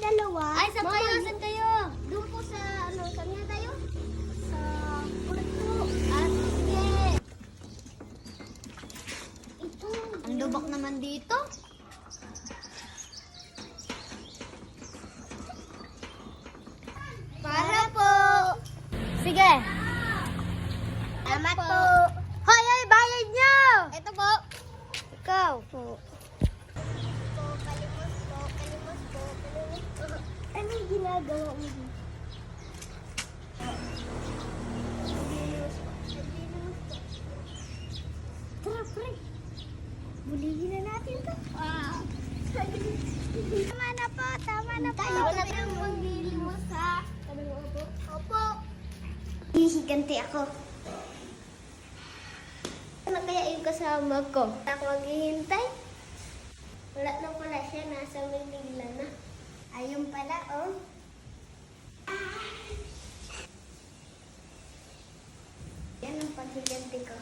dalawa. Ay, saan kayo? Saan kayo? Doon po sa, ano, saan nga tayo? Sa kwarto. Ah, sige. Ito. Ang lubak naman dito. Para po. Sige. Salamat po. Hoy, hoy, bayad nyo! Ito po. Ikaw. Kalimos po. Anong ginagawa mo dito? Tara, pre. Buligin na natin to. Tama na po, tama na po. Tayo na ang maglilimos ha. Opo. Opo. Hihiganti ako. Ano kaya yung kasama ko? Ako maghihintay? Wala na pala siya, nasa Manila na. Ayun pala, oh. Yan ang paghiganti ko.